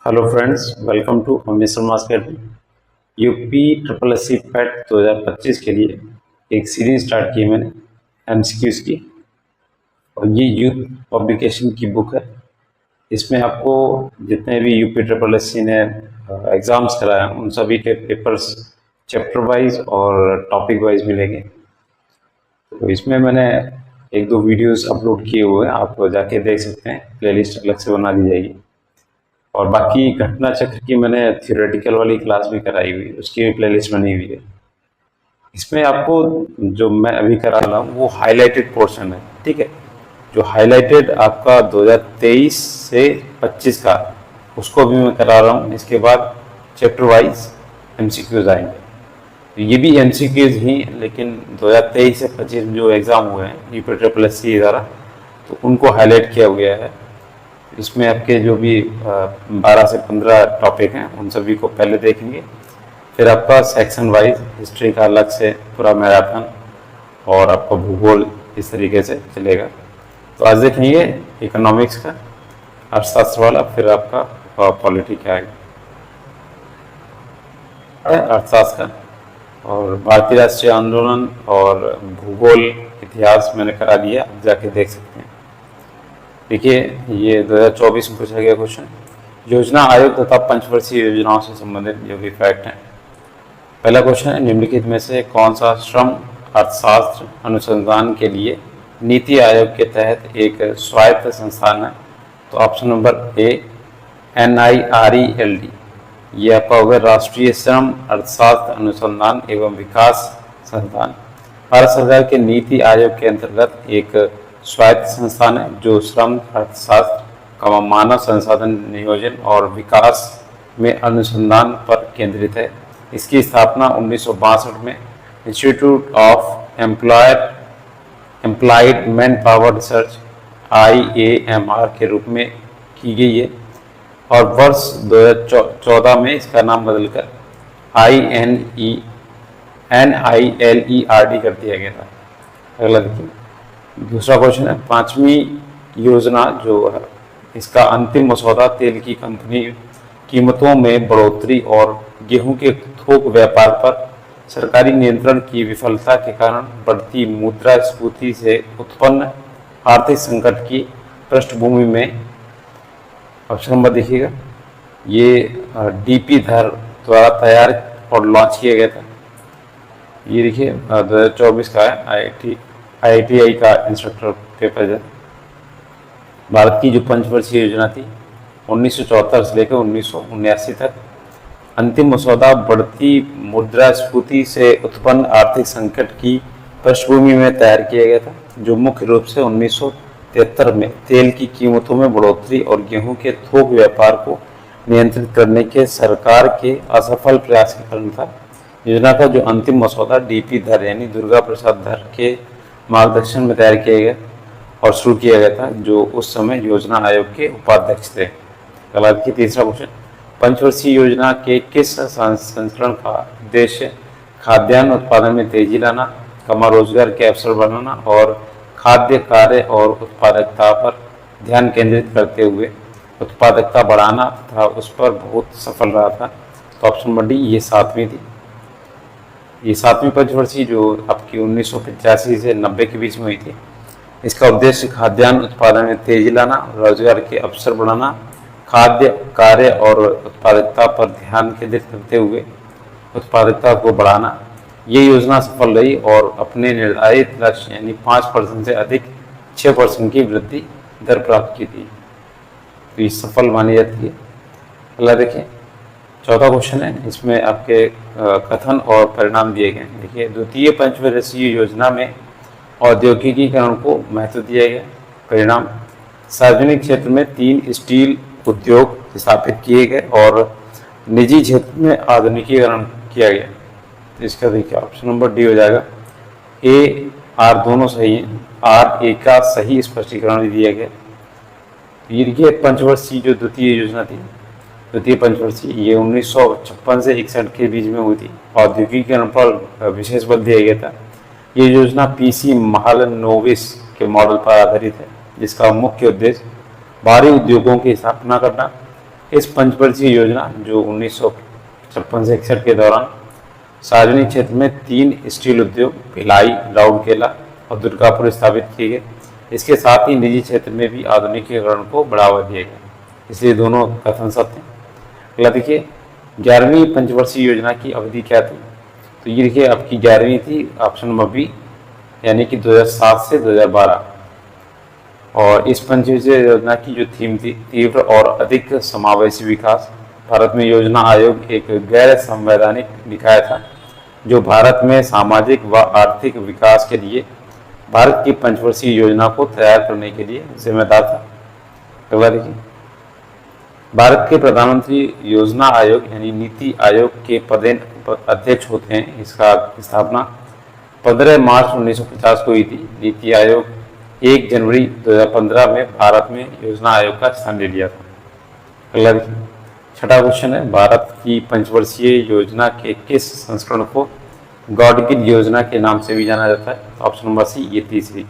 Hello friends, welcome to Amit Sharma academy. UP triple S C PET 2025 के लिए एक series start की है मैंने एमसीक्यूज की, और ये यूथ पब्लिकेशन की बुक है। इसमें आपको जितने भी यूपी ट्रिपल एस सी ने एग्ज़ाम्स कराए हैं उन सभी के पेपर्स चैप्टर वाइज और टॉपिक वाइज मिलेंगे। तो इसमें मैंने एक दो वीडियोस अपलोड किए हुए हैं, आप जाके देख सकते हैं। प्लेलिस्ट अलग से बना दी जाएगी। और बाकी घटना चक्र की मैंने थियोरेटिकल वाली क्लास भी कराई हुई है, उसकी भी प्लेलिस्ट बनी हुई है। इसमें आपको जो मैं अभी करा रहा हूँ वो हाईलाइटेड पोर्शन है, ठीक है। जो हाईलाइटेड आपका 2023 से 25 का, उसको भी मैं करा रहा हूँ। इसके बाद चैप्टर वाइज एमसीक्यूज आएंगे। तो ये भी एमसीक्यूज ही, लेकिन 2023 से 25 में जो एग्ज़ाम हुए हैं यूपी ट्रिपल एस सी द्वारा, तो उनको हाईलाइट किया गया है। इसमें आपके जो भी 12 से 15 टॉपिक हैं उन सभी को पहले देखेंगे। फिर आपका सेक्शन वाइज हिस्ट्री का अलग से पूरा मैराथन, और आपका भूगोल इस तरीके से चलेगा। तो आज देखेंगे इकोनॉमिक्स का, अर्थशास्त्र वाला, फिर आपका पॉलिटी का आएगा, अर्थशास्त्र का, और भारतीय राष्ट्रीय आंदोलन और भूगोल इतिहास मैंने करा दिया, जाके देख सकते हैं। देखिए, ये 2024 में पूछा गया क्वेश्चन, योजना आयोग तथा पंचवर्षीय योजनाओं से संबंधित जो भी फैक्ट हैं। पहला क्वेश्चन है, निम्नलिखित में से कौन सा श्रम अर्थशास्त्र अनुसंधान के लिए नीति आयोग के तहत एक स्वायत्त संस्थान है? तो ऑप्शन नंबर ए NIRELD, ये आपका होगा राष्ट्रीय श्रम अर्थशास्त्र अनुसंधान एवं विकास संस्थान। भारत सरकार के नीति आयोग के अंतर्गत एक स्वायत्त संस्थान है जो श्रम अर्थशास्त्र, मानव संसाधन नियोजन और विकास में अनुसंधान पर केंद्रित है। इसकी स्थापना 1962 में institute of employed man power research IAMR के रूप में की गई है, और वर्ष 2014 में इसका नाम बदलकर NILERD कर दिया गया था। अगला देखिए, दूसरा क्वेश्चन है, पांचवी योजना जो है, इसका अंतिम मसौदा तेल की कंपनी कीमतों में बढ़ोतरी और गेहूं के थोक व्यापार पर सरकारी नियंत्रण की विफलता के कारण बढ़ती मुद्रास्फीति से उत्पन्न आर्थिक संकट की पृष्ठभूमि में, ऑप्शन नंबर देखिएगा, ये DP धर द्वारा तैयार और लॉन्च किया गया था। ये देखिए 2024 का है, IITI का इंस्ट्रक्टर पेपर है। भारत की जो पंचवर्षीय योजना थी 1974 से लेकर 1979 तक, अंतिम मसौदा बढ़ती मुद्रास्फीति से उत्पन्न आर्थिक संकट की पृष्ठभूमि में तैयार किया गया था, जो मुख्य रूप से 1973 में तेल की कीमतों में बढ़ोतरी और गेहूं के थोक व्यापार को नियंत्रित करने के सरकार के असफल प्रयास के कारण था। योजना का जो अंतिम मसौदा DP धर यानी दुर्गा प्रसाद धर के मार्गदर्शन में तैयार किया गया और शुरू किया गया था, जो उस समय योजना आयोग के उपाध्यक्ष थे। कल की तीसरा क्वेश्चन, पंचवर्षीय योजना के किस संस्करण का उद्देश्य खाद्यान्न उत्पादन में तेजी लाना, रोजगार के अवसर बनाना और खाद्य कार्य और उत्पादकता पर ध्यान केंद्रित करते हुए उत्पादकता बढ़ाना तथा उस पर बहुत सफल रहा था? तो ऑप्शन नंबर डी, ये सातवीं थी। ये सातवीं पंचवर्षीय जो आपकी 1985 से 90 के बीच में हुई थी। इसका उद्देश्य खाद्यान्न उत्पादन में तेजी लाना, रोजगार के अवसर बढ़ाना, खाद्य कार्य और उत्पादकता पर ध्यान केंद्रित करते हुए उत्पादकता को बढ़ाना। ये योजना सफल रही और अपने निर्धारित लक्ष्य यानी 5% से अधिक 6% की वृद्धि दर प्राप्त की थी। तो ये सफल मानी जाती है। अगला देखिए, चौथा क्वेश्चन है, इसमें आपके कथन और परिणाम दिए गए हैं। देखिए, द्वितीय पंचवर्षीय योजना में औद्योगिकीकरण को महत्व दिया गया। परिणाम, सार्वजनिक क्षेत्र में 3 स्टील उद्योग स्थापित किए गए और निजी क्षेत्र में आधुनिकीकरण किया गया। तो इसका देखिए ऑप्शन नंबर डी हो जाएगा। A, R दोनों सही हैं। RA का सही स्पष्टीकरण भी दिया गया। ये पंचवर्षीय जो द्वितीय योजना थी, द्वितीय पंचवर्षीय, ये 1956 से 61 के बीच में हुई थी। औद्योगिकीकरण पर विशेष बल दिया गया था। ये योजना PC महालनोबिस के मॉडल पर आधारित है, जिसका मुख्य उद्देश्य भारी उद्योगों की स्थापना करना, इस पंचवर्षीय योजना जो 1956 से 61 के दौरान सार्वजनिक क्षेत्र में 3 स्टील उद्योग भिलाई, राउरकेला और दुर्गापुर स्थापित किए गए। इसके साथ ही निजी क्षेत्र में भी आधुनिकीकरण को बढ़ावा दिया गया, इसलिए दोनों कथन सत्य हैं। अगला देखिए 11वीं पंचवर्षीय योजना की अवधि क्या थी। तो ये देखिए आपकी 11वीं थी, ऑप्शन नंबर बी, यानी कि 2007 से 2012। और इस पंचवर्षीय योजना की जो थीम थी तीव्र और अधिक समावेशी विकास। भारत में योजना आयोग एक गैर संवैधानिक निकाय था जो भारत में सामाजिक व आर्थिक विकास के लिए भारत की पंचवर्षीय योजना को तैयार करने के लिए जिम्मेदार था। अगला देखिए भारत के प्रधानमंत्री योजना आयोग यानी नीति आयोग के अध्यक्ष होते हैं। इसका स्थापना 15 मार्च 1950 को हुई थी। नीति आयोग 1 जनवरी 2015 में भारत में योजना आयोग का स्थान ले लिया था। अगला देखिए छठा क्वेश्चन है, भारत की पंचवर्षीय योजना के किस संस्करण को गॉडगिल योजना के नाम से भी जाना जाता है। ऑप्शन नंबर सी, ये तीसरी।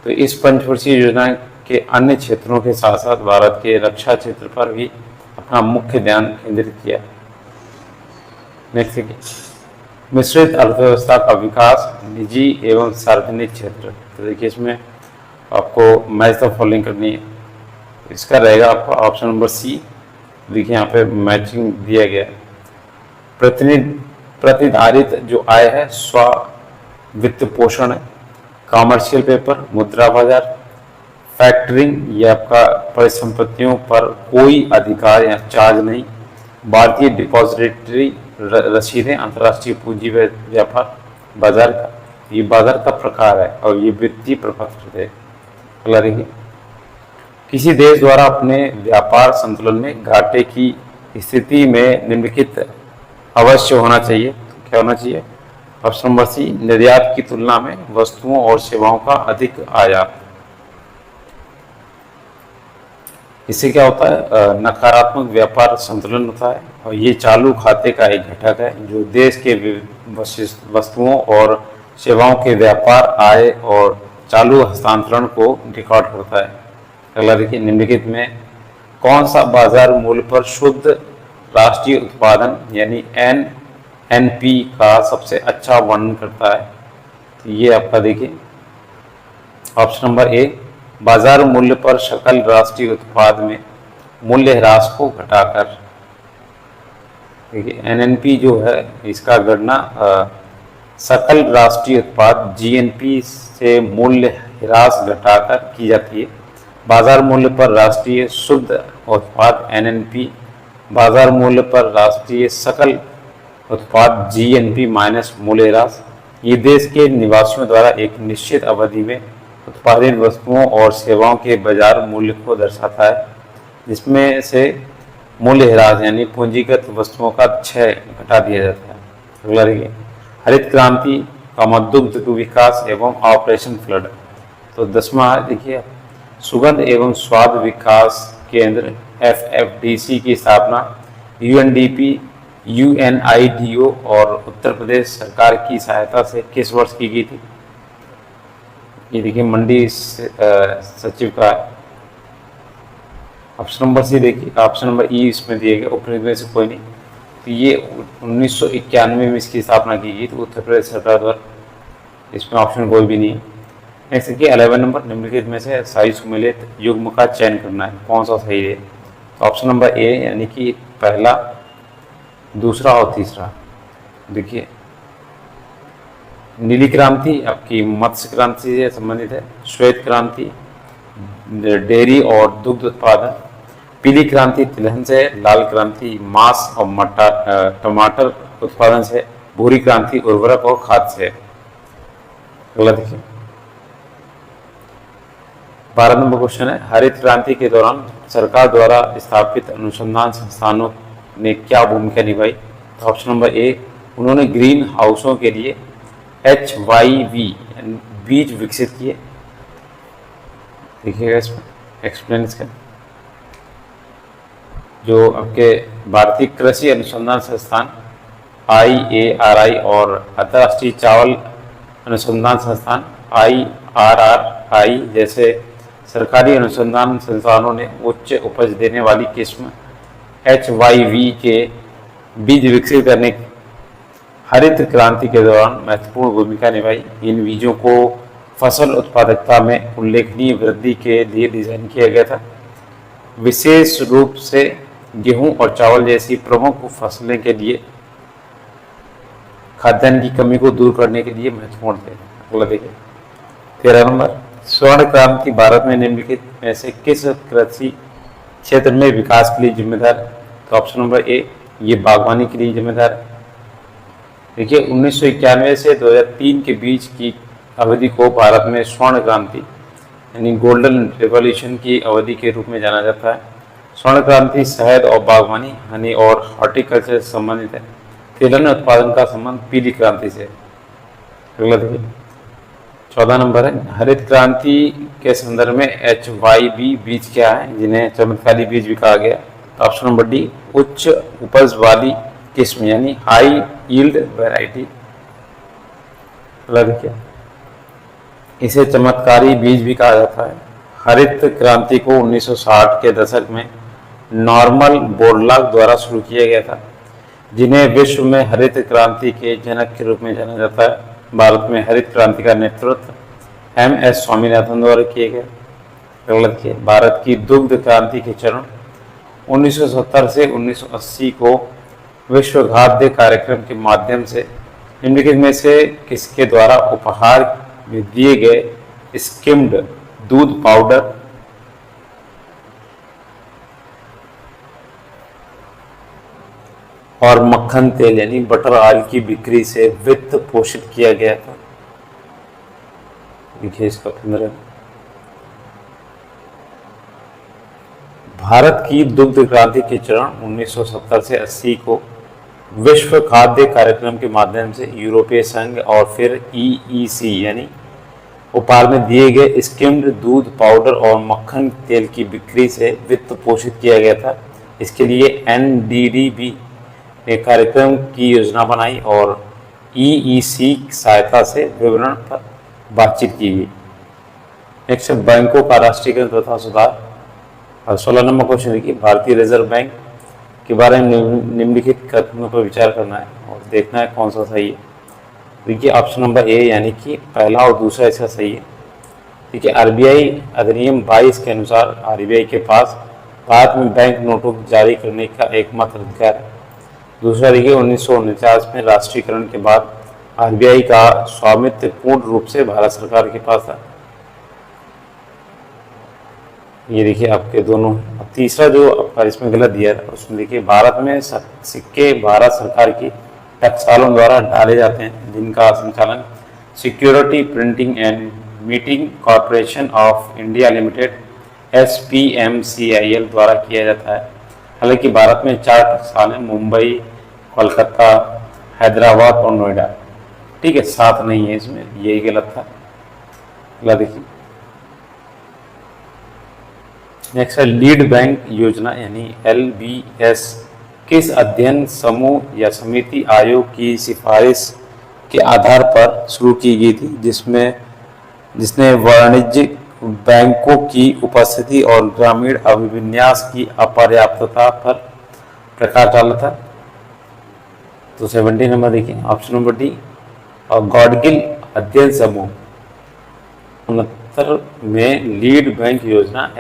तो इस पंचवर्षीय योजना के अन्य क्षेत्रों के साथ साथ भारत के रक्षा क्षेत्र पर भी अपना मुख्य ध्यान केंद्रित किया। नेक्स्ट देखिए मिश्रित अर्थव्यवस्था का विकास, निजी एवं सार्वजनिक क्षेत्र। तो देखिए इसमें आपको मैच द फॉलोइंग करनी है। इसका रहेगा आपका ऑप्शन नंबर सी। देखिए यहाँ पे मैचिंग दिया गया है। प्रतिधारित जो आय है स्व वित्त पोषण है, कॉमर्शियल पेपर, मुद्रा बाजार, फैक्टरिंग, ये आपका परिसंपत्तियों पर कोई अधिकार या चार्ज नहीं, भारतीय डिपॉजिटरी रसीदें, अंतर्राष्ट्रीय पूंजी व्यापार, बाजार का ये बाजार का प्रकार है और ये वित्तीय प्रपत्र है। अगला देखिए किसी देश द्वारा अपने व्यापार संतुलन में घाटे की स्थिति में निम्नलिखित अवश्य होना चाहिए। तो क्या होना चाहिए। ऑप्शन नंबर सी, निर्यात की तुलना में वस्तुओं और सेवाओं का अधिक आयात। इससे क्या होता है, नकारात्मक व्यापार संतुलन होता है और ये चालू खाते का एक घटक है जो देश के वस्तुओं और सेवाओं के व्यापार, आय और चालू हस्तांतरण को रिकॉर्ड करता है। अगला देखिए निम्नलिखित में कौन सा बाजार मूल्य पर शुद्ध राष्ट्रीय उत्पादन यानी एनएनपी का सबसे अच्छा वर्णन करता है। तो ये आपका देखिए ऑप्शन नंबर ए, बाजार मूल्य पर सकल राष्ट्रीय उत्पाद में मूल्य ह्रास को घटाकर। देखिए एनएनपी जो है इसका गणना सकल राष्ट्रीय उत्पाद जीएनपी से मूल्य ह्रास घटाकर की जाती है। बाजार मूल्य पर राष्ट्रीय शुद्ध उत्पाद एनएनपी, बाजार मूल्य पर राष्ट्रीय सकल उत्पाद जीएनपी माइनस मूल्य ह्रास, ये देश के निवासियों द्वारा एक निश्चित अवधि में उत्पादित वस्तुओं और सेवाओं के बाजार मूल्य को दर्शाता है, जिसमें से मूल्य ह्रास यानी पूंजीगत वस्तुओं का क्षय घटा दिया जाता है। अगला देखिए हरित क्रांति का दुग्ध विकास एवं ऑपरेशन फ्लड। तो 10वां देखिए सुगंध एवं स्वाद विकास केंद्र FFDC की स्थापना UNDP, UNIDO और उत्तर प्रदेश सरकार की सहायता से किस वर्ष की गई थी। ये देखिए मंडी सचिव का ऑप्शन नंबर सी देखिए, ऑप्शन नंबर ई इसमें दिए गए, उपनिवेश में से कोई नहीं। तो ये 1991 में इसकी स्थापना की गई, तो उत्तर प्रदेश सरकार द्वारा, इसमें ऑप्शन कोई भी नहीं है। नेक्स्ट देखिए 11 नंबर, निम्नलिखित में से सही सुमेलित युग्म का चयन करना है, कौन सा सही है। तो ऑप्शन नंबर ए यानी कि पहला, दूसरा और तीसरा। देखिए नीली क्रांति आपकी मत्स्य क्रांति से संबंधित है, श्वेत क्रांति डेयरी और दुग्ध उत्पादन, पीली क्रांति तिलहन से, लाल क्रांति मांस और टमाटर उत्पादन से, भूरी क्रांति उर्वरक और खाद से। अगला देखिए 12 नंबर क्वेश्चन है, हरित क्रांति के दौरान सरकार द्वारा स्थापित अनुसंधान संस्थानों ने क्या भूमिका निभाई। तो ऑप्शन नंबर ए, उन्होंने ग्रीन हाउसों के लिए HYV बीज विकसित किए। देखिएगा इसमें एक्सप्लेन इसका, जो आपके भारतीय कृषि अनुसंधान संस्थान IARI और अंतर्राष्ट्रीय चावल अनुसंधान संस्थान IRRI जैसे सरकारी अनुसंधान संस्थानों ने उच्च उपज देने वाली किस्म HYV के बीज विकसित करने की हरित क्रांति के दौरान महत्वपूर्ण भूमिका निभाई। इन बीजों को फसल उत्पादकता में उल्लेखनीय वृद्धि के लिए डिजाइन किया गया था। विशेष रूप से गेहूं और चावल जैसी प्रमुख फसलें के लिए खाद्यान्न की कमी को दूर करने के लिए महत्वपूर्ण थे। अगला देखिए 13 नंबर, स्वर्ण क्रांति भारत में निम्नलिखित में से किस कृषि क्षेत्र में विकास के लिए जिम्मेदार है? तो ऑप्शन नंबर ए, ये बागवानी के लिए जिम्मेदार है। देखिए 1991 से 2003 के बीच की अवधि को भारत में स्वर्ण क्रांति यानी गोल्डन रिवॉल्यूशन की अवधि के रूप में जाना जाता है। स्वर्ण क्रांति शहद और बागवानी, हनी और हॉर्टिकल्चर से संबंधित है। तिलहन उत्पादन का संबंध पीली क्रांति से। अगला देखिए 14 नंबर है, हरित क्रांति के संदर्भ में HYV बीज क्या है जिन्हें चमत्कारी बीज भी कहा गया? तो ऑप्शन नंबर डी, उच्च उपज वाली किस्म यानी हाई यील्ड वैरायटी। देखिए इसे चमत्कारी बीज भी कहा जाता है। हरित क्रांति को 1960 के दशक में नॉर्मन बोरलॉग द्वारा शुरू किया गया था, जिन्हें विश्व में हरित क्रांति के जनक के रूप में जाना जाता है। भारत में हरित क्रांति का नेतृत्व MS स्वामीनाथन द्वारा किया गया। अगला देखिए, भारत की दुग्ध क्रांति के चरण 1970 से 1980 को विश्व खाद्य कार्यक्रम के माध्यम से निम्नलिखित में से किसके द्वारा उपहार में दिए गए स्किम्ड दूध पाउडर और मक्खन तेल यानी बटर ऑयल की बिक्री से वित्त पोषित किया गया था? देखिए इसका 15। भारत की दुग्ध क्रांति के चरण 1970 से 80 को विश्व खाद्य कार्यक्रम के माध्यम से यूरोपीय संघ और फिर EEC यानी उपहार में दिए गए स्किम्ड दूध पाउडर और मक्खन तेल की बिक्री से वित्त पोषित किया गया था। इसके लिए NDDB ने कार्यक्रम की योजना बनाई और EEC की सहायता से विवरण पर बातचीत की गई। नेक्स्ट, बैंकों का राष्ट्रीयकरण तथा सुधार। 16 नंबर क्वेश्चन देखिए, भारतीय रिजर्व बैंक के बारे में निम्नलिखित कथनों पर विचार करना है और देखना है कौन सा सही है। देखिए ऑप्शन नंबर ए यानी कि पहला और दूसरा इसका सही है। देखिए RBI अधिनियम 22 के अनुसार RBI के पास भारत में बैंक नोटों जारी करने का एकमात्र अधिकार है। दूसरा देखिए 1949 में राष्ट्रीयकरण के बाद RBI का स्वामित्व पूर्ण रूप से भारत सरकार के पास था। ये देखिए आपके दोनों। तीसरा जो आपका इसमें गलत दिया है उसमें देखिए भारत में सिक्के भारत सरकार की टकसालों द्वारा डाले जाते हैं, जिनका संचालन security printing and meeting corporation of India limited SPMCIL द्वारा किया जाता है। हालांकि भारत में 4 टकसाल हैं, मुंबई, कोलकाता, हैदराबाद और नोएडा। ठीक है, 7 नहीं है इसमें, यही गलत था। अगला देखिए नेक्स्ट है लीड बैंक योजना यानी LBS किस अध्ययन समूह या समिति आयोग की सिफारिश के आधार पर शुरू की गई थी, जिसने वाणिज्यिक बैंकों की उपस्थिति और ग्रामीण अभिविन्यास की अपर्याप्तता पर प्रकाश डाला था? तो 17 नंबर देखिए ऑप्शन नंबर डी और गॉडगिल अध्ययन समूह 69 में लीड बैंक योजना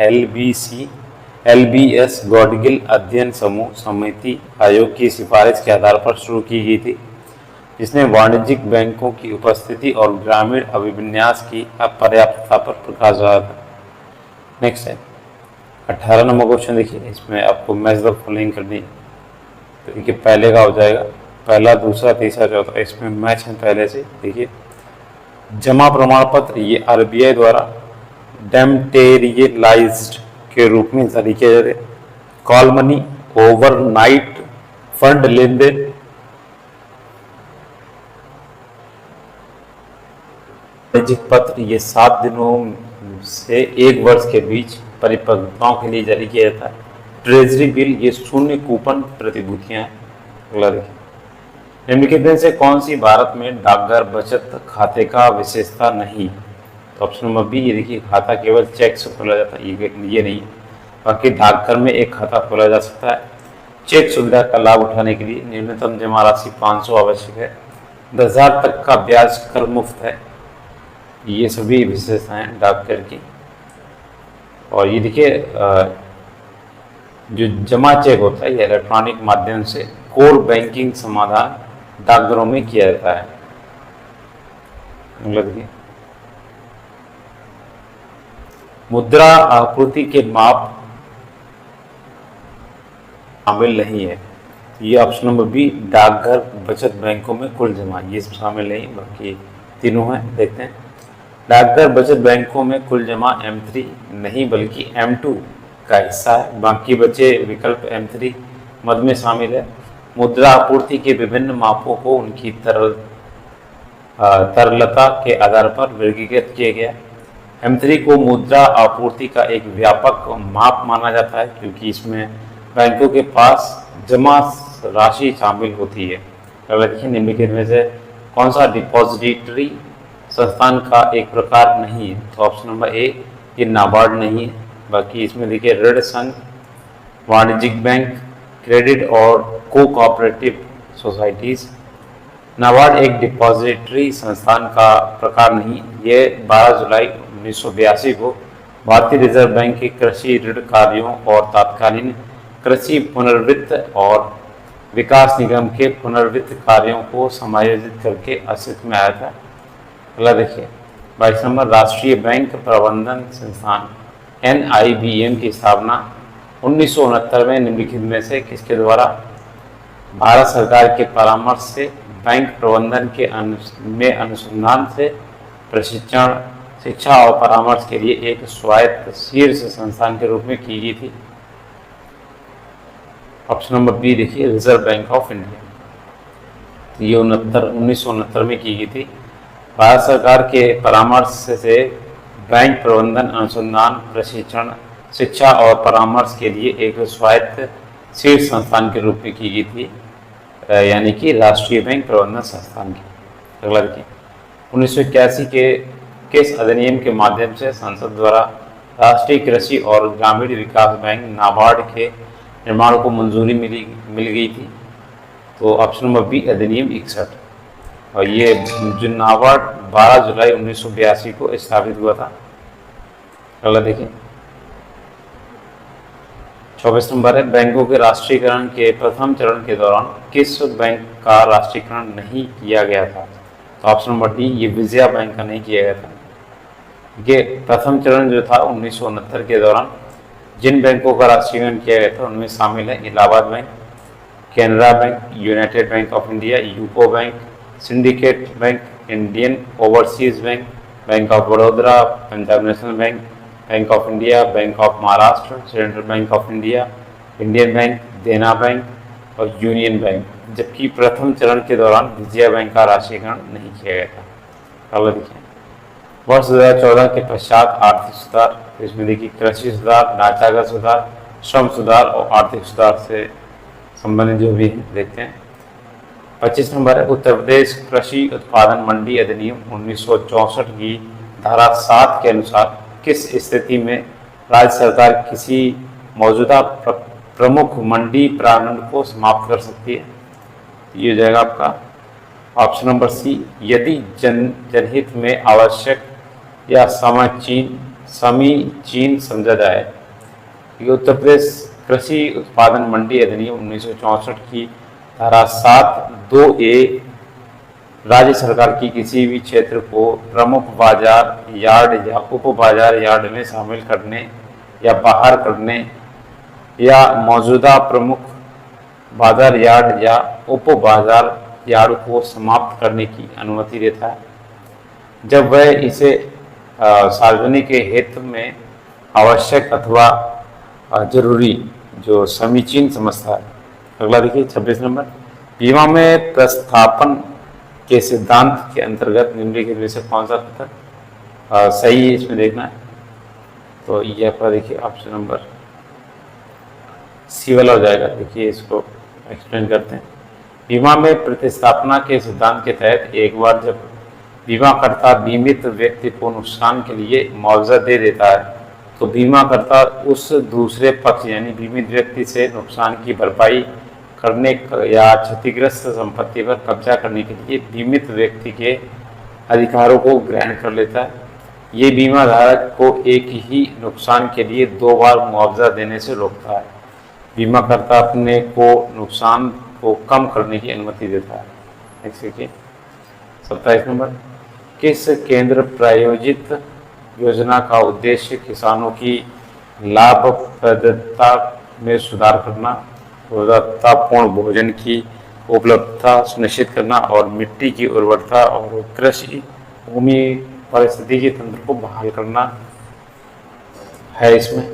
LBS गॉडगिल अध्ययन समूह समिति आयोग की सिफारिश के आधार पर शुरू की गई थी, जिसने वाणिज्यिक बैंकों की उपस्थिति और ग्रामीण अभिविन्यास की अपर्याप्तता पर प्रकाश डाला था। नेक्स्ट है 18 नंबर क्वेश्चन देखिए, इसमें आपको मैच द फॉलोइंग करनी है। तो देखिए पहले का हो जाएगा, पहला, दूसरा, तीसरा, चौथा, इसमें मैच है पहले से। देखिए जमा प्रमाण पत्र ये RBI द्वारा डेमटेरियलाइज्ड के रूप में जारी किया जाते हैं। कॉल मनी, ओवरनाइट फंड लेन देन, वाणिज्यिक पत्र ये 7 दिनों से 1 वर्ष के बीच परिपक्वताओं के लिए जारी किया जाता है। ट्रेजरी बिल ये शून्य कूपन प्रतिभूतियां। अगला देखिए निम्नलिखित में से कौन सी भारत में डाकघर बचत खाते का विशेषता नहीं? तो ऑप्शन नंबर बी, ये देखिए खाता केवल चेक से खोला जाता है, ये नहीं। बाकी डाकघर में एक खाता खोला जा सकता है। चेक सुविधा का लाभ उठाने के लिए न्यूनतम जमा राशि 500 आवश्यक है। 10,000 तक का ब्याज कर मुफ्त है। ये सभी विशेषताएं डाकघर की। और ये देखिए जो जमा चेक होता है ये इलेक्ट्रॉनिक माध्यम से कोर बैंकिंग समाधान डाकघरों में किया जाता है। देखिए मुद्रा आपूर्ति के माप शामिल नहीं है। ये ऑप्शन नंबर बी, डाकघर बचत बैंकों में कुल जमा, ये शामिल नहीं, बाकी तीनों हैं। देखते हैं, डाकघर बचत बैंकों में कुल जमा M3 नहीं बल्कि M2 का हिस्सा है। बाकी बचे विकल्प M3 मद में शामिल है। मुद्रा आपूर्ति के विभिन्न मापों को उनकी तरलता के आधार पर वर्गीकृत किया गया। M3 को मुद्रा आपूर्ति का एक व्यापक माप माना जाता है क्योंकि इसमें बैंकों के पास जमा राशि शामिल होती है। अगला देखिए, निम्नलिखित में से कौन सा डिपॉजिटरी संस्थान का एक प्रकार नहीं है? तो ऑप्शन नंबर ए, ये नाबार्ड नहीं है। बाकी इसमें देखिए ऋण संघ, वाणिज्यिक बैंक, क्रेडिट और कोऑपरेटिव सोसाइटीज। नाबार्ड एक डिपॉजिटरी संस्थान का प्रकार नहीं। ये 12 जुलाई 1982 को भारतीय रिजर्व बैंक के कृषि ऋण कार्यों और तात्कालीन कृषि पुनर्वित्त और विकास निगम के पुनर्वित्त कार्यों को समायोजित करके अस्तित्व में आया था। अगला देखिए, 22 नंबर, राष्ट्रीय बैंक प्रबंधन संस्थान NIBM की स्थापना 1969 में निम्नलिखित में से किसके द्वारा? भारत सरकार के परामर्श से बैंक प्रबंधन के में अनुसंधान से प्रशिक्षण, शिक्षा और परामर्श के लिए एक स्वायत्त शीर्ष संस्थान के रूप में की गई थी। ऑप्शन नंबर बी देखिए, रिजर्व बैंक ऑफ इंडिया। ये 1969 में की गई थी। भारत सरकार के परामर्श से बैंक प्रबंधन, अनुसंधान, प्रशिक्षण, शिक्षा और परामर्श के लिए एक स्वायत्त शीर्ष संस्थान के रूप में की गई थी, यानी कि राष्ट्रीय बैंक प्रबंधन संस्थान की। अगला देखिए, 1981 के किस अधिनियम के माध्यम से संसद द्वारा राष्ट्रीय कृषि और ग्रामीण विकास बैंक नाबार्ड के निर्माण को मंजूरी मिल गई थी? तो ऑप्शन नंबर बी, अधिनियम 61। और ये जो नाबार्ड 12 जुलाई 1982 को स्थापित हुआ था। अगला देखिए, 24 नंबर है, बैंकों के राष्ट्रीयकरण के प्रथम चरण के दौरान किस बैंक का राष्ट्रीयकरण नहीं किया गया था? तो ऑप्शन नंबर डी, ये विजया बैंक का नहीं किया गया था। ये प्रथम चरण जो था 1969 के दौरान जिन बैंकों का राष्ट्रीयकरण किया गया था उनमें शामिल है Allahabad bank, Canara bank, United bank of India, UCO bank, syndicate bank, Indian overseas bank, bank of Baroda, Punjab national bank, bank of India, bank of Maharashtra, central bank of India, Indian bank, देना बैंक और यूनियन बैंक। जबकि प्रथम चरण के दौरान Vijaya bank का राष्ट्रीयकरण नहीं किया गया था। अगला देखिए, वर्ष 2014 के पश्चात आर्थिक सुधार। इसमें देखिए कृषि सुधार, ढांचागत सुधार, श्रम सुधार और आर्थिक सुधार से संबंधित जो भी है देखते हैं। 25 नंबर है, उत्तर प्रदेश कृषि उत्पादन मंडी अधिनियम 1964 की धारा 7 के अनुसार किस स्थिति में राज्य सरकार किसी मौजूदा प्रमुख मंडी प्रारंभ को समाप्त कर सकती है? ये हो जाएगा आपका ऑप्शन नंबर सी, यदि जनहित में आवश्यक या समीचीन समझा जाए। ये उत्तर प्रदेश कृषि उत्पादन मंडी अधिनियम 1964 की धारा 7(2)(a) राज्य सरकार की किसी भी क्षेत्र को प्रमुख बाजार यार्ड या उप बाजार यार्ड में शामिल करने या बाहर करने या मौजूदा प्रमुख बाजार यार्ड या उप बाजार यार्ड को समाप्त करने की अनुमति देता है जब वह इसे सार्वजनिक के हित में आवश्यक अथवा जरूरी जो समीचीन समझता है। अगला देखिए 26 नंबर, बीमा में प्रस्थापन के सिद्धांत के अंतर्गत निम्नलिखित में से कौन सा कथन सही है, इसमें देखना है। तो ये आपका देखिए ऑप्शन नंबर सी वाला हो जाएगा। देखिए इसको एक्सप्लेन करते हैं। बीमा में प्रतिस्थापना के सिद्धांत के तहत एक बार जब बीमाकर्ता बीमित व्यक्ति को नुकसान के लिए मुआवजा दे देता है तो बीमाकर्ता उस दूसरे पक्ष यानी बीमित व्यक्ति से नुकसान की भरपाई करने या क्षतिग्रस्त संपत्ति पर कब्जा करने के लिए बीमित व्यक्ति के अधिकारों को ग्रहण कर लेता है। ये बीमा धारक को एक ही नुकसान के लिए 2 बार मुआवजा देने से रोकता है। बीमाकर्ता अपने को नुकसान को कम करने की अनुमति देता है। नेक्स्ट देखिए 27 नंबर, किस केंद्र प्रायोजित योजना का उद्देश्य किसानों की लाभप्रदता में सुधार करना, गुणवत्तापूर्ण भोजन की उपलब्धता सुनिश्चित करना और मिट्टी की उर्वरता और कृषि भूमि पारिस्थितिकी तंत्र को बहाल करना है। इसमें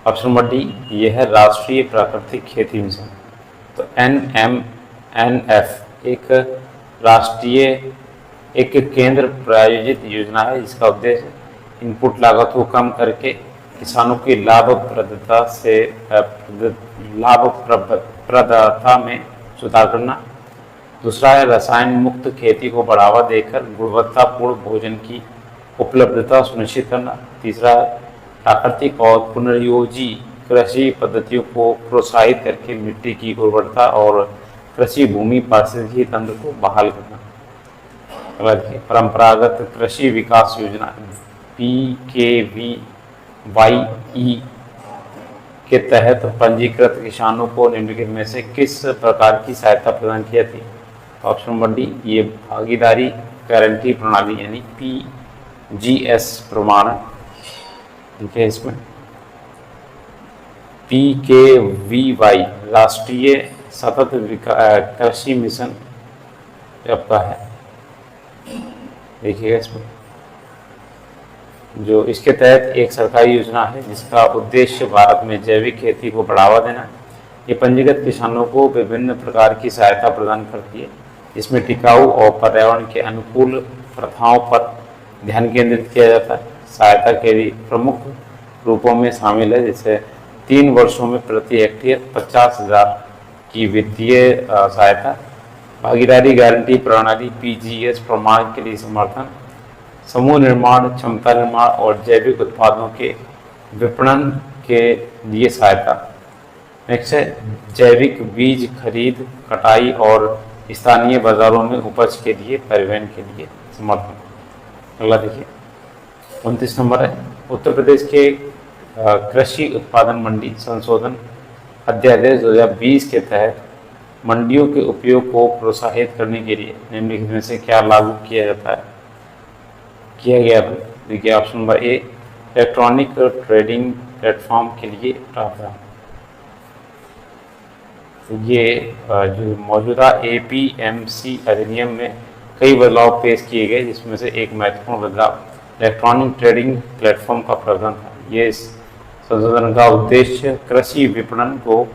ऑप्शन नंबर डी ये है राष्ट्रीय प्राकृतिक खेती मिशन। तो NMNF एक केंद्र प्रायोजित योजना है जिसका उद्देश्य इनपुट लागत को कम करके किसानों की लाभप्रदता में सुधार करना। दूसरा है रसायन मुक्त खेती को बढ़ावा देकर गुणवत्तापूर्ण भोजन की उपलब्धता सुनिश्चित करना। तीसरा है प्राकृतिक और पुनर्योजी कृषि पद्धतियों को प्रोत्साहित करके मिट्टी की उर्वरता और कृषि भूमि पारिस्थितिकी तंत्र को बहाल करना। परंपरागत कृषि विकास योजना PKVYE के तहत पंजीकृत किसानों को निम्नलिखित में से किस प्रकार की सहायता प्रदान की जाती है? ऑप्शन नंबर डी ये भागीदारी गारंटी प्रणाली यानी PGS प्रमाण देखिए। इसमें PKVY राष्ट्रीय सतत कृषि मिशन आपका है। देखिएगा इसमें जो इसके तहत एक सरकारी योजना है जिसका उद्देश्य भारत में जैविक खेती को बढ़ावा देना है। ये पंजीकृत किसानों को विभिन्न प्रकार की सहायता प्रदान करती है जिसमें टिकाऊ और पर्यावरण के अनुकूल प्रथाओं पर ध्यान केंद्रित किया जाता है। सहायता के प्रमुख रूपों में शामिल है जैसे 3 वर्षों में प्रति हेक्टेयर 50,000 की वित्तीय सहायता, भागीदारी गारंटी प्रणाली PGS प्रमाण के लिए समर्थन, समूह निर्माण, क्षमता निर्माण और जैविक उत्पादों के विपणन के लिए सहायता। नेक्स्ट है जैविक बीज खरीद, कटाई और स्थानीय बाजारों में उपज के लिए परिवहन के लिए समर्थन। अगला देखिए 29 नंबर है उत्तर प्रदेश के कृषि उत्पादन मंडी संशोधन अध्यादेश 2020 के तहत मंडियों के उपयोग को प्रोत्साहित करने के लिए निम्नलिखित में से क्या लागू किया गया? देखिए option number A electronic trading platform के लिए प्रावधान। ये जो मौजूदा APMC अधिनियम में कई बदलाव पेश किए गए जिसमें से एक महत्वपूर्ण बदलाव इलेक्ट्रॉनिक ट्रेडिंग प्लेटफॉर्म का प्रावधान था। ये संशोधन का उद्देश्य कृषि विपणन को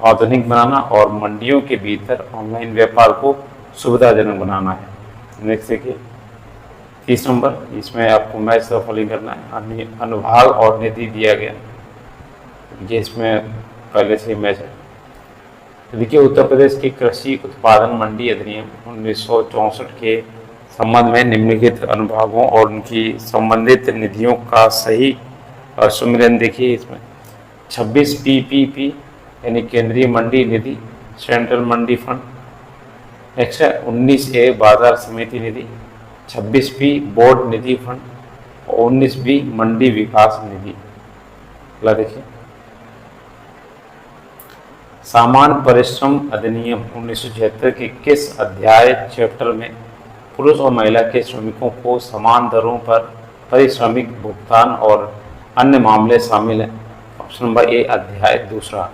आधुनिक बनाना और मंडियों के भीतर ऑनलाइन व्यापार को सुविधाजनक बनाना है। नेक्स्ट देखिए 30 नंबर, इसमें आपको मैच का फॉलोइंग करना है। अनुभाग और निधि दिया गया, ये इसमें पहले से ही मैच है। देखिए उत्तर प्रदेश की कृषि उत्पादन मंडी अधिनियम 1964 के संबंध में निम्नलिखित अनुभागों और उनकी संबंधित निधियों का सही सुमिरन देखिए। इसमें 26 PPP यानी केंद्रीय मंडी निधि, सेंट्रल मंडी फंड। नेक्स्ट है 19A बाजार समिति निधि, 26B बोर्ड निधि फंड और 19B मंडी विकास निधि। अगला देखिए सामान्य परिश्रम अधिनियम 1976 के किस अध्याय चैप्टर में पुरुष और महिला के श्रमिकों को समान दरों पर पारिश्रमिक भुगतान और अन्य मामले शामिल हैं? ऑप्शन नंबर ए अध्याय 2।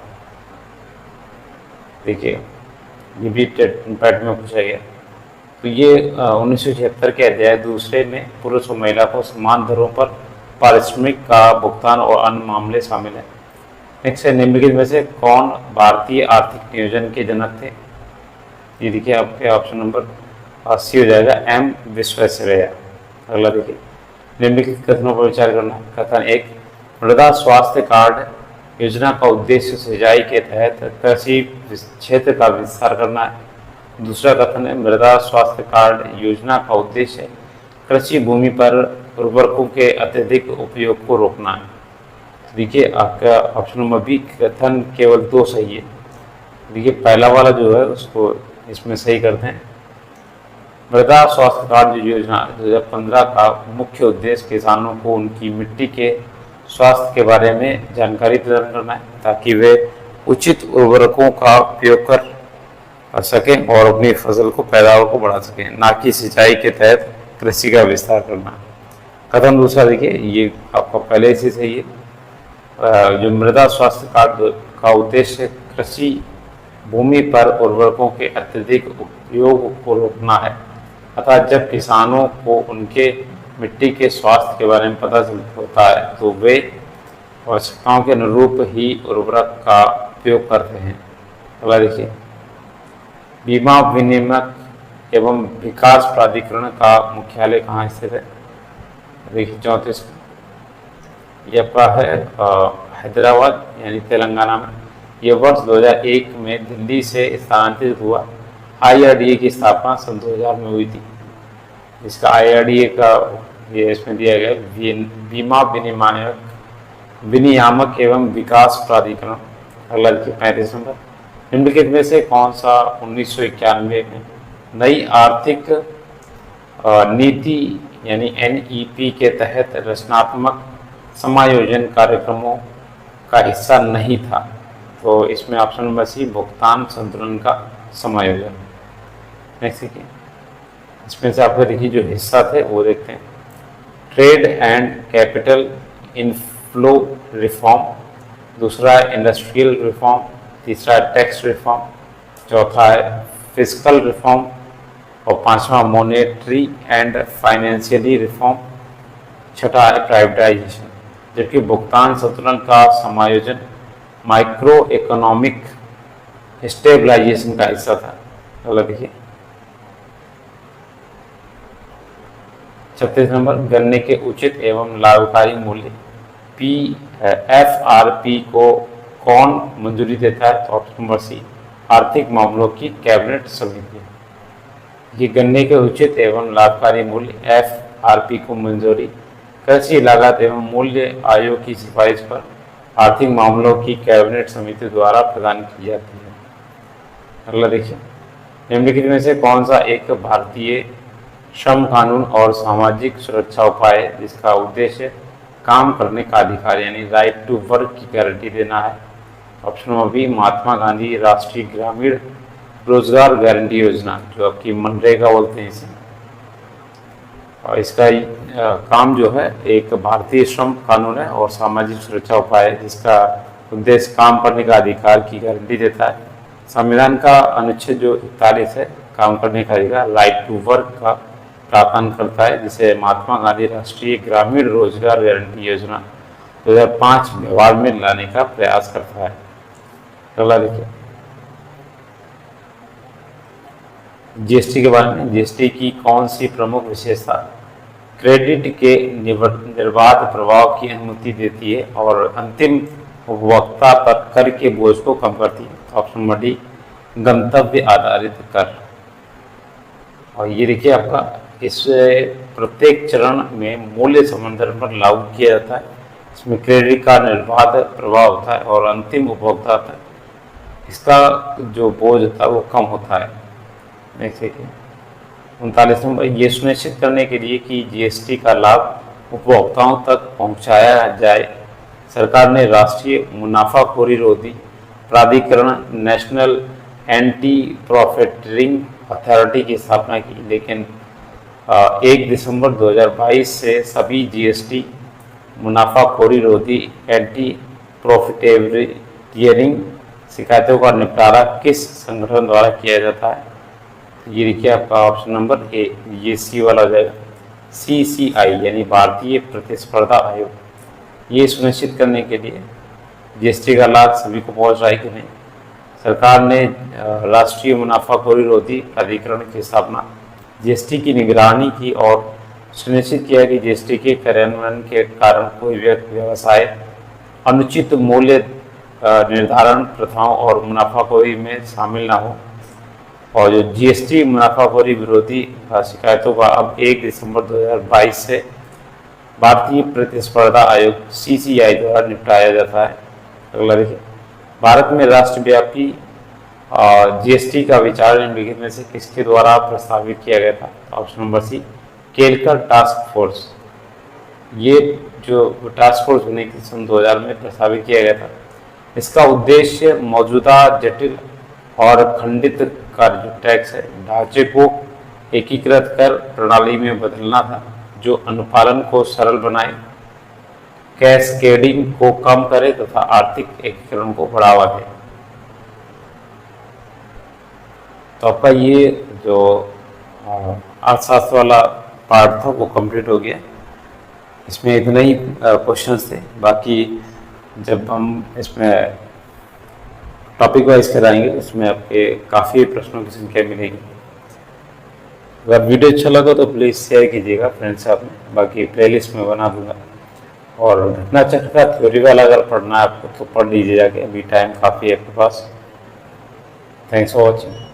देखिए ये भी पैट में पूछा गया। तो ये 1976 के अध्याय 2 में पुरुष और महिला को समान दरों पर पारिश्रमिक का भुगतान और अन्य मामले शामिल हैं। नेक्स्ट है निम्नलिखित में से कौन भारतीय आर्थिक नियोजन के जनक थे? ये देखिए आपके ऑप्शन नंबर सी हो जाएगा M विश्वेश्वरैया। अगला देखिए निम्नलिखित कथनों पर विचार करना है। कथन 1 मृदा स्वास्थ्य कार्ड योजना का उद्देश्य सिंचाई के तहत कृषि क्षेत्र का विस्तार करना है। दूसरा कथन है मृदा स्वास्थ्य कार्ड योजना का उद्देश्य कृषि भूमि पर उर्वरकों के अत्यधिक उपयोग को रोकना है। देखिए आपका ऑप्शन नंबर बी कथन केवल 2 सही है। देखिए पहला वाला जो है उसको इसमें सही करते हैं। मृदा स्वास्थ्य कार्ड योजना 2015 का मुख्य उद्देश्य किसानों को उनकी मिट्टी के स्वास्थ्य के बारे में जानकारी प्रदान करना है, ताकि वे उचित उर्वरकों का उपयोग कर सकें और अपनी फसल को पैदावार को बढ़ा सकें, ना कि सिंचाई के तहत कृषि का विस्तार करना। कथन दूसरा देखिए, ये आपका पहले से सही है। जो मृदा स्वास्थ्य कार्ड का उद्देश्य कृषि भूमि पर उर्वरकों के अत्यधिक उपयोग को रोकना है, अतः जब किसानों को उनके मिट्टी के स्वास्थ्य के बारे में पता होता है तो वे आवश्यकताओं के अनुरूप ही उर्वरक का उपयोग करते हैं। अगला देखिए, बीमा विनियामक एवं विकास प्राधिकरण का मुख्यालय कहाँ स्थित है? देखिए 34 ये आपका है हैदराबाद यानी तेलंगाना में। यह वर्ष 2001 में दिल्ली से स्थानांतरित हुआ। IRDA की स्थापना सन 2000 में हुई थी। इसका IRDA का ये इसमें दिया गया बीमा विनियामक एवं विकास प्राधिकरण। अगला देखिए 35 नंबर, निम्नलिखित में से कौन सा 1991 में नई आर्थिक नीति यानी NEP के तहत रचनात्मक समायोजन कार्यक्रमों का हिस्सा नहीं था? तो इसमें ऑप्शन नंबर सी भुगतान संतुलन का समायोजन। नेक्स्ट देखिए, इसमें से आपको देखिए जो हिस्सा थे वो देखते हैं। Trade and capital inflow reform, दूसरा है इंडस्ट्रियल रिफॉर्म, तीसरा है टैक्स रिफॉर्म, चौथा है फिस्कल रिफॉर्म और पांचवा मॉनेटरी एंड फाइनेंशियली रिफॉर्म, छठा है प्राइवेटाइजेशन। जबकि भुगतान संतुलन का समायोजन माइक्रो इकोनॉमिक स्टेबलाइजेशन का हिस्सा था। अगला देखिए 36 नंबर, गन्ने के उचित एवं लाभकारी मूल्य FRP को कौन मंजूरी देता है? तो ऑप्शन नंबर सी आर्थिक मामलों की कैबिनेट समिति। ये गन्ने के उचित एवं लाभकारी मूल्य FRP को मंजूरी कृषि लागत एवं मूल्य आयोग की सिफारिश पर आर्थिक मामलों की कैबिनेट समिति द्वारा प्रदान की जाती है। अगला देखिए, निम्नलिखित में से कौन सा एक भारतीय श्रम कानून और सामाजिक सुरक्षा उपाय जिसका उद्देश्य काम करने का अधिकार यानी राइट टू वर्क की गारंटी देना है? Option number B Mahatma Gandhi राष्ट्रीय ग्रामीण रोजगार गारंटी योजना, जो आपकी मनरेगा बोलते हैं इसे। और इसका काम जो है एक भारतीय श्रम कानून है और सामाजिक सुरक्षा उपाय है जिसका उद्देश्य काम करने का अधिकार की गारंटी देता है। संविधान का अनुच्छेद जो 41 है काम करने का अधिकार राइट टू वर्क का प्रावधान करता है, जिसे महात्मा गांधी राष्ट्रीय ग्रामीण रोजगार गारंटी योजना 2005 व्यवहार में लाने का प्रयास करता है। अगला देखिए GST के बारे में। GST की कौन सी प्रमुख विशेषता क्रेडिट के निर्बाध प्रभाव की अनुमति देती है और अंतिम उपभोक्ता पर कर के बोझ को कम करती है? ऑप्शन नंबर डी गंतव्य आधारित कर। और ये देखिए आपका इस प्रत्येक चरण में मूल्य समंदर पर लागू किया जाता है। इसमें क्रेडिट का निर्बाध प्रभाव होता है और अंतिम उपभोक्ता तक इसका जो बोझ होता है वो कम होता है। नेक्स्ट देखिए 39 नंबर, ये सुनिश्चित करने के लिए कि GST का लाभ उपभोक्ताओं तक पहुंचाया जाए, सरकार ने राष्ट्रीय मुनाफाखोरी रोधी प्राधिकरण नेशनल एंटी प्रॉफिटरिंग अथॉरिटी की स्थापना की। लेकिन 1 दिसंबर 2022 से सभी GST मुनाफाखोरी रोधी एंटी प्रॉफिटेरियरिंग शिकायतों का निपटारा किस संगठन द्वारा किया जाता है? ये देखिए आपका ऑप्शन नंबर ए, ये सी वाला हो जाएगा, CCI यानी भारतीय प्रतिस्पर्धा आयोग। ये सुनिश्चित करने के लिए GST का लाभ सभी को पहुंच रहा है कि नहीं, सरकार ने राष्ट्रीय मुनाफाखोरी रोधी प्राधिकरण की स्थापना GST की निगरानी की और सुनिश्चित किया कि GST के कार्यान्वयन के कारण कोई व्यवसाय अनुचित मूल्य निर्धारण प्रथाओं और मुनाफाखोरी में शामिल ना हो। और जो GST मुनाफाखोरी विरोधी शिकायतों का अब 1 दिसंबर 2022 से भारतीय प्रतिस्पर्धा आयोग CCI द्वारा निपटाया जाता है? अगला देखिए, भारत में राष्ट्रव्यापी GST का विचार निम्नलिखित में से किसके द्वारा प्रस्तावित किया गया था? Option number C, Kelkar task force. ये जो टास्क फोर्स बनी थी सन 2000 में प्रस्तावित किया गया था। इसका उद्देश्य मौजूदा जटिल और खंडित कर जो टैक्स है ढांचे को एकीकृत कर प्रणाली में बदलना था, जो अनुपालन को सरल बनाए, कैस्केडिंग को कम करे तथा आर्थिक एकीकरण को बढ़ावा दे। तो आपका ये जो अर्थशास्त्र वाला पार्ट था वो कंप्लीट हो गया। इसमें इतने ही क्वेश्चंस थे, बाकी जब हम इसमें टॉपिक वाइज कराएंगे उसमें आपके काफ़ी प्रश्नों की संख्या मिलेगी। अगर वीडियो अच्छा लगा तो प्लीज़ शेयर कीजिएगा फ्रेंड्स साथ में, बाकी प्लेलिस्ट में बना दूंगा। और घटना चक्र का थ्योरी वाला अगर पढ़ना है आपको तो पढ़ लीजिए जाके, अभी टाइम काफ़ी है आपके पास। Thanks for watching.